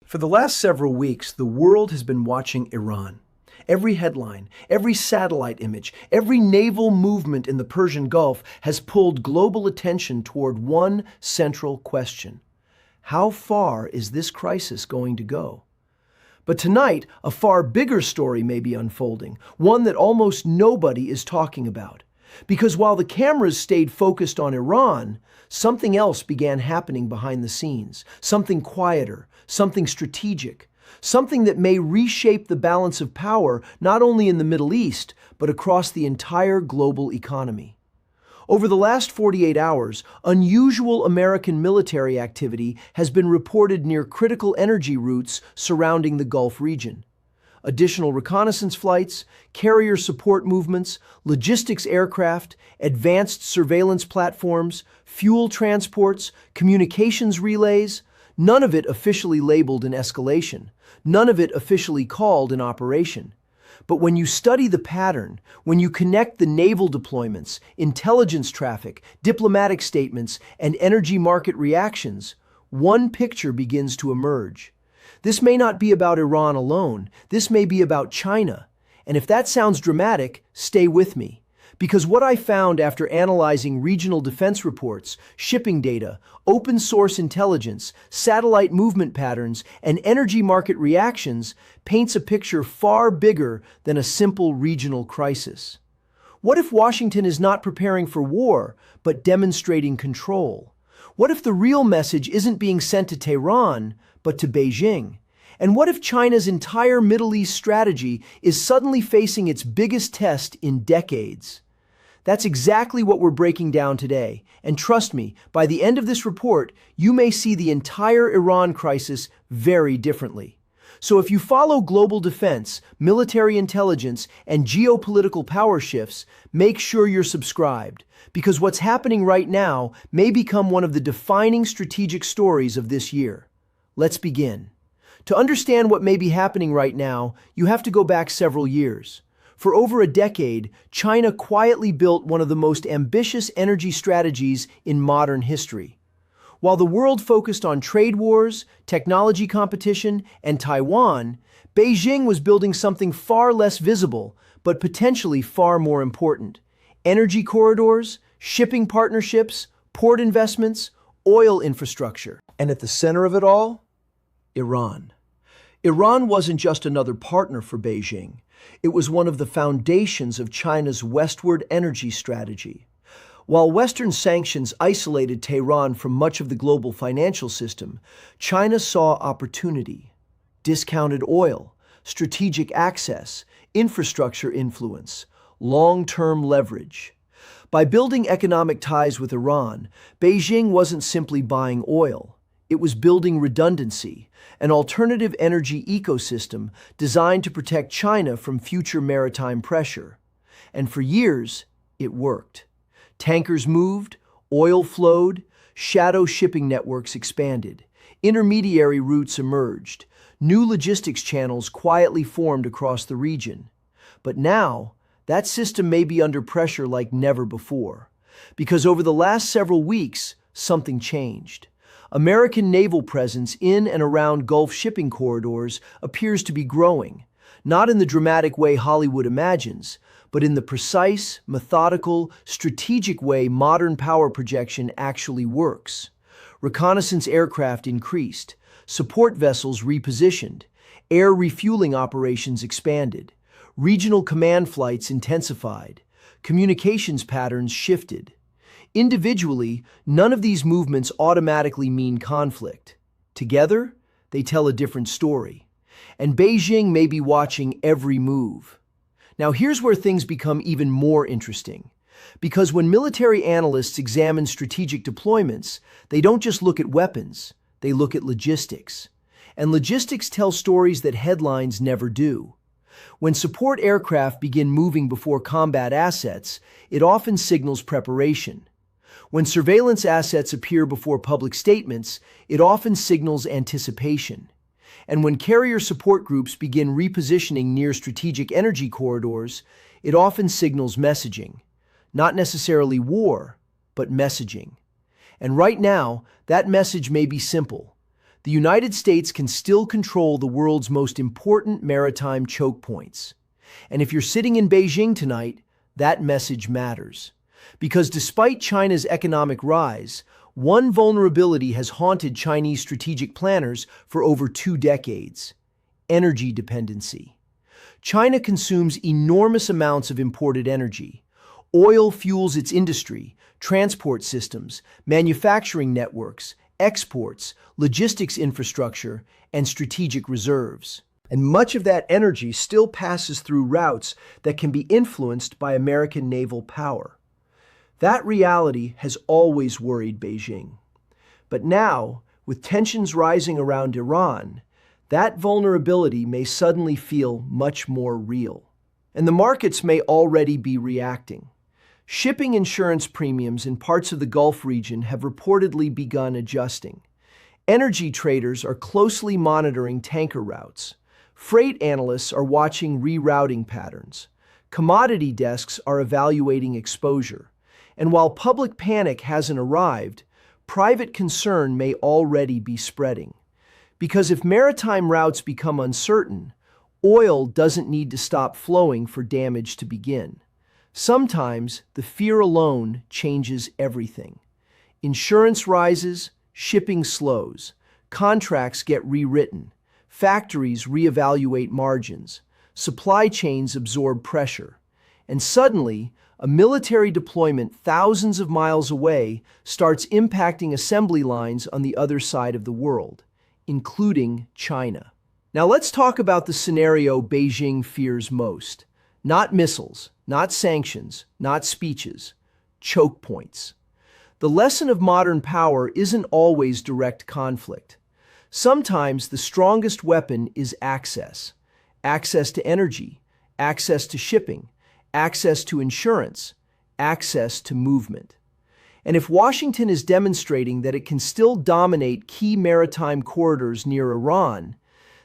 For the last several weeks, the world has been watching Iran. Every headline, every satellite image, every naval movement in the Persian Gulf has pulled global attention toward one central question. How far is this crisis going to go? But tonight, a far bigger story may be unfolding, one that almost nobody is talking about. Because while the cameras stayed focused on Iran, something else began happening behind the scenes, something quieter, something strategic, something that may reshape the balance of power not only in the Middle East, but across the entire global economy. Over the last 48 hours, unusual American military activity has been reported near critical energy routes surrounding the Gulf region. Additional reconnaissance flights, carrier support movements, logistics aircraft, advanced surveillance platforms, fuel transports, communications relays, none of it officially labeled an escalation, none of it officially called an operation. But when you study the pattern, when you connect the naval deployments, intelligence traffic, diplomatic statements, and energy market reactions, one picture begins to emerge. This may not be about Iran alone, this may be about China. And if that sounds dramatic, stay with me. Because what I found after analyzing regional defense reports, shipping data, open source intelligence, satellite movement patterns, and energy market reactions paints a picture far bigger than a simple regional crisis. What if Washington is not preparing for war, but demonstrating control? What if the real message isn't being sent to Tehran, but to Beijing? And what if China's entire Middle East strategy is suddenly facing its biggest test in decades? That's exactly what we're breaking down today. And trust me, by the end of this report, you may see the entire Iran crisis very differently. So if you follow global defense, military intelligence, and geopolitical power shifts, make sure you're subscribed, because what's happening right now may become one of the defining strategic stories of this year. Let's begin. To understand what may be happening right now, you have to go back several years. For over a decade, China quietly built one of the most ambitious energy strategies in modern history. While the world focused on trade wars, technology competition, and Taiwan, Beijing was building something far less visible, but potentially far more important: energy corridors, shipping partnerships, port investments, oil infrastructure. And at the center of it all, Iran. Iran wasn't just another partner for Beijing. It was one of the foundations of China's westward energy strategy. While Western sanctions isolated Tehran from much of the global financial system, China saw opportunity: discounted oil, strategic access, infrastructure influence, long-term leverage. By building economic ties with Iran, Beijing wasn't simply buying oil. It was building redundancy, an alternative energy ecosystem designed to protect China from future maritime pressure. And for years, it worked. Tankers moved, oil flowed, shadow shipping networks expanded, intermediary routes emerged, new logistics channels quietly formed across the region. But now, that system may be under pressure like never before. Because over the last several weeks, something changed. American naval presence in and around Gulf shipping corridors appears to be growing, not in the dramatic way Hollywood imagines, but in the precise, methodical, strategic way modern power projection actually works. Reconnaissance aircraft increased, support vessels repositioned, air refueling operations expanded, regional command flights intensified, communications patterns shifted. Individually, none of these movements automatically mean conflict. Together, they tell a different story. And Beijing may be watching every move. Now here's where things become even more interesting. Because when military analysts examine strategic deployments, they don't just look at weapons, they look at logistics. And logistics tell stories that headlines never do. When support aircraft begin moving before combat assets, it often signals preparation. When surveillance assets appear before public statements, it often signals anticipation. And when carrier support groups begin repositioning near strategic energy corridors, it often signals messaging. Not necessarily war, but messaging. And right now, that message may be simple. the United States can still control the world's most important maritime choke points. And if you're sitting in Beijing tonight, that message matters. Because despite China's economic rise, one vulnerability has haunted Chinese strategic planners for over 2 decades: energy dependency. China consumes enormous amounts of imported energy. Oil fuels its industry, transport systems, manufacturing networks, exports, logistics infrastructure, and strategic reserves. And much of that energy still passes through routes that can be influenced by American naval power. That reality has always worried Beijing. But now, with tensions rising around Iran, that vulnerability may suddenly feel much more real. And the markets may already be reacting. Shipping insurance premiums in parts of the Gulf region have reportedly begun adjusting. Energy traders are closely monitoring tanker routes. Freight analysts are watching rerouting patterns. Commodity desks are evaluating exposure. And while public panic hasn't arrived, private concern may already be spreading. Because if maritime routes become uncertain, oil doesn't need to stop flowing for damage to begin. Sometimes the fear alone changes everything. Insurance rises, shipping slows, contracts get rewritten, factories reevaluate margins, supply chains absorb pressure, and suddenly, a military deployment thousands of miles away starts impacting assembly lines on the other side of the world, including China. Now let's talk about the scenario Beijing fears most. Not missiles, not sanctions, not speeches, choke points. The lesson of modern power isn't always direct conflict. Sometimes the strongest weapon is access. Access to energy, access to shipping, access to insurance, access to movement. And if Washington is demonstrating that it can still dominate key maritime corridors near Iran,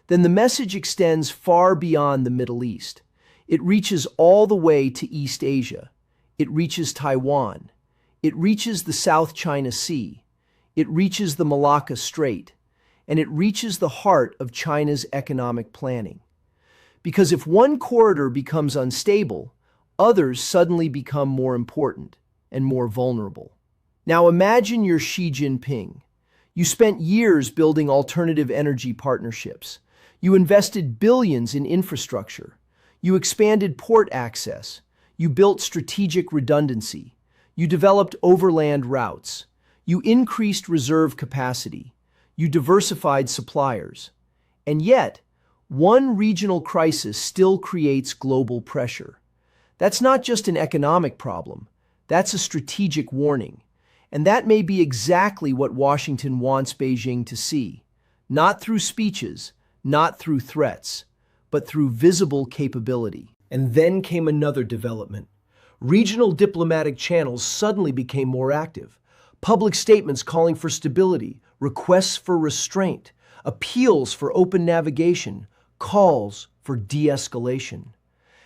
then the message extends far beyond the Middle East. It reaches all the way to East Asia. It reaches Taiwan. It reaches the South China Sea. It reaches the Malacca Strait. And it reaches the heart of China's economic planning. Because if one corridor becomes unstable, others suddenly become more important and more vulnerable. Now imagine you're Xi Jinping. You spent years building alternative energy partnerships. You invested billions in infrastructure. You expanded port access. You built strategic redundancy. You developed overland routes. You increased reserve capacity. You diversified suppliers. And yet, one regional crisis still creates global pressure. That's not just an economic problem. That's a strategic warning. And that may be exactly what Washington wants Beijing to see. Not through speeches, not through threats, but through visible capability. And then came another development. Regional diplomatic channels suddenly became more active. Public statements calling for stability, requests for restraint, appeals for open navigation, calls for de-escalation.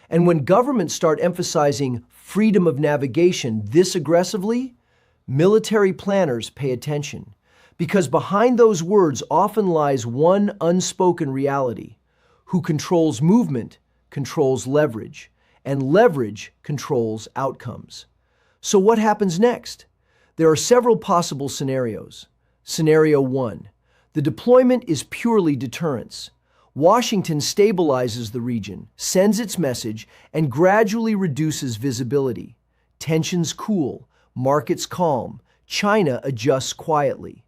And when governments start emphasizing freedom of navigation this aggressively, military planners pay attention. Because behind those words often lies one unspoken reality. Who controls movement controls leverage, and leverage controls outcomes. So what happens next? There are several possible scenarios. Scenario 1. The deployment is purely deterrence. Washington stabilizes the region, sends its message, and gradually reduces visibility. Tensions cool, markets calm, China adjusts quietly.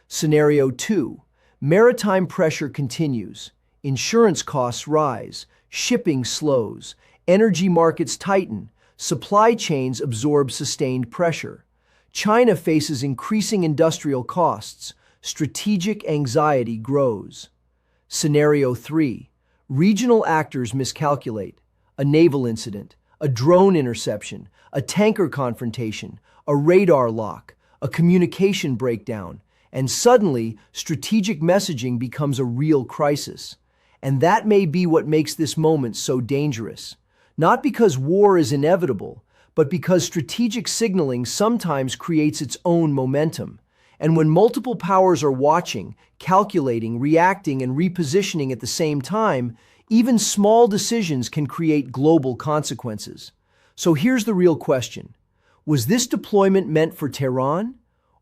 Scenario 2. Maritime pressure continues. Insurance costs rise, shipping slows, energy markets tighten, supply chains absorb sustained pressure. China faces increasing industrial costs, strategic anxiety grows. Scenario 3. Regional actors miscalculate. A naval incident, a drone interception, a tanker confrontation, a radar lock, a communication breakdown, and suddenly strategic messaging becomes a real crisis. And that may be what makes this moment so dangerous. Not because war is inevitable, but because strategic signaling sometimes creates its own momentum. And when multiple powers are watching, calculating, reacting, and repositioning at the same time, even small decisions can create global consequences. So here's the real question. Was this deployment meant for Tehran,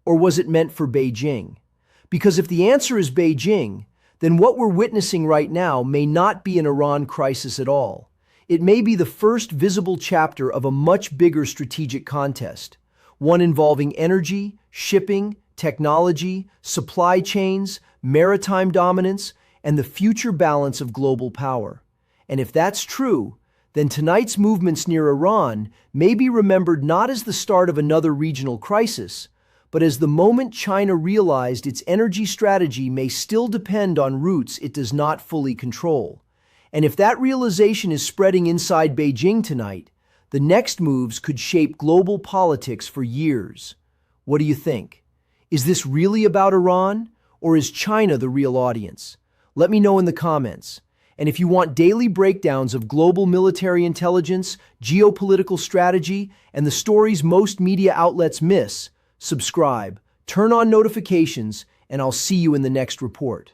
or was it meant for Beijing? Because if the answer is Beijing, then what we're witnessing right now may not be an Iran crisis at all. It may be the first visible chapter of a much bigger strategic contest, one involving energy, shipping, technology, supply chains, maritime dominance, and the future balance of global power. And if that's true, then tonight's movements near Iran may be remembered not as the start of another regional crisis, but as the moment China realized its energy strategy may still depend on routes it does not fully control. And if that realization is spreading inside Beijing tonight, the next moves could shape global politics for years. What do you think? Is this really about Iran, or is China the real audience? Let me know in the comments. And if you want daily breakdowns of global military intelligence, geopolitical strategy, and the stories most media outlets miss, subscribe, turn on notifications, and I'll see you in the next report.